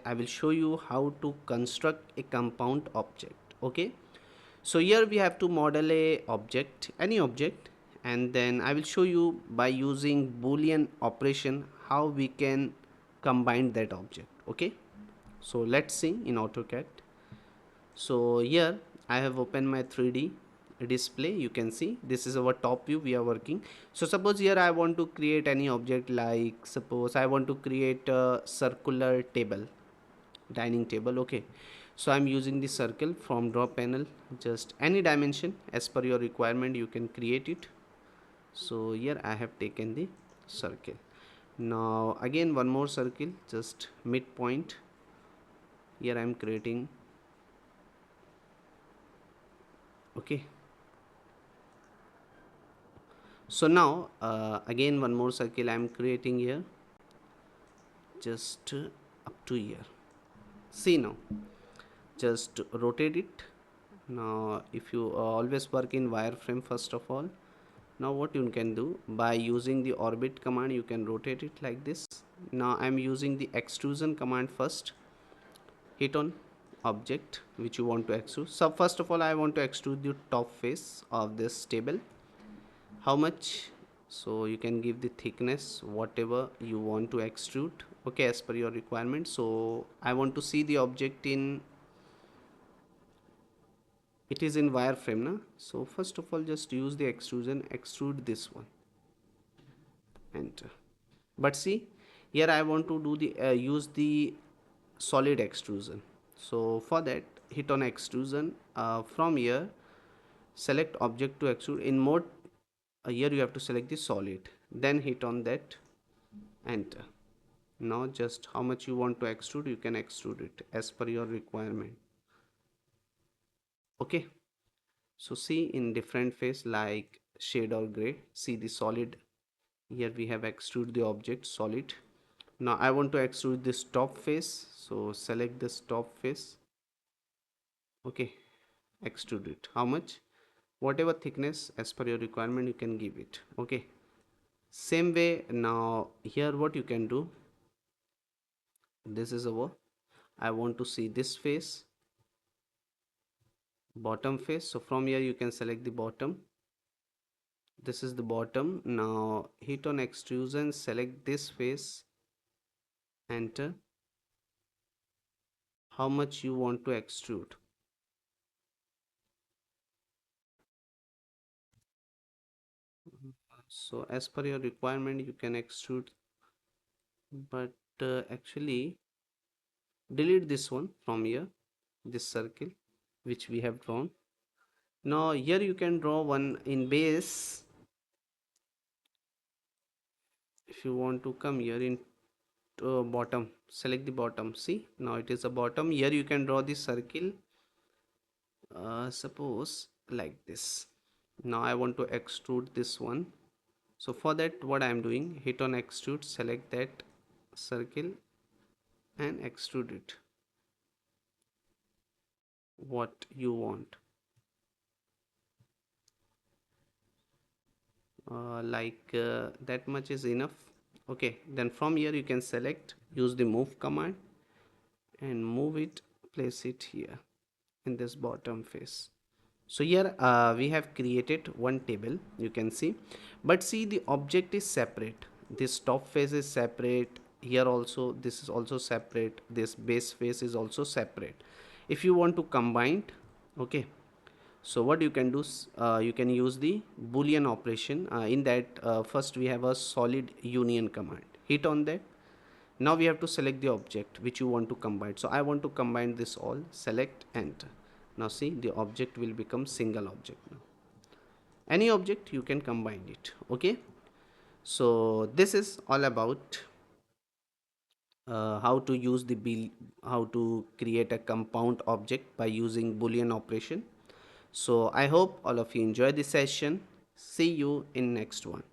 I will show you how to construct a compound object. Okay, so here we have to model a object, any object, and then I will show you by using boolean operation how we can combine that object. Okay, so let's see in AutoCAD. So here I have opened my 3D display. You can see this is our top view we are working. So suppose here I want to create any object, like suppose I want to create a circular table, dining table. Okay, so I'm using the circle from draw panel, just any dimension as per your requirement you can create it. So here I have taken the circle. Now again one more circle, just midpoint. Here I'm creating. Okay, so now again one more circle I'm creating here, just up to here. See now, just rotate it. Now if you always work in wireframe, first of all, now what you can do, by using the orbit command you can rotate it like this. Now I'm using the extrusion command. First hit on object which you want to extrude. So first of all I want to extrude the top face of this table. How much? So you can give the thickness whatever you want to extrude, okay, as per your requirement. So I want to see the object in, it is in wireframe now. So first of all just use the extrusion, extrude this one, enter. But see, here I want to do the use the solid extrusion. So for that hit on extrusion. From here select object to extrude in mode. Here you have to select the solid, then hit on that, enter. Now just how much you want to extrude, you can extrude it as per your requirement. Okay, so see in different phase like shade or gray, see the solid. Here we have extrude the object solid. Now I want to extrude this top face, so select this top face. Okay, extrude it. How much? Whatever thickness as per your requirement you can give it. Okay, same way. Now here what you can do, this is our, I want to see this face, bottom face. So from here you can select the bottom. This is the bottom. Now hit on extrusion, select this face, enter. How much you want to extrude? So as per your requirement you can extrude, but actually delete this one from here, this circle which we have drawn. Now here you can draw one in base. If you want to come here in bottom, select the bottom. See now it is a bottom. Here you can draw the circle, suppose like this. Now I want to extrude this one. So for that what I am doing, hit on extrude, select that circle and extrude it what you want. That much is enough. Okay, then from here you can select, use the move command and move it, place it here in this bottom face. So here we have created one table, you can see, but see the object is separate. This top face is separate, here also this is also separate, this base face is also separate. If you want to combine, okay, so what you can do, you can use the boolean operation. In that first we have a solid union command, hit on that. Now we have to select the object which you want to combine. So I want to combine this all, select, enter. Now see the object will become single object. Now any object you can combine it. Okay, so this is all about how to use the how to create a compound object by using boolean operation. So I hope all of you enjoy this session. See you in next one.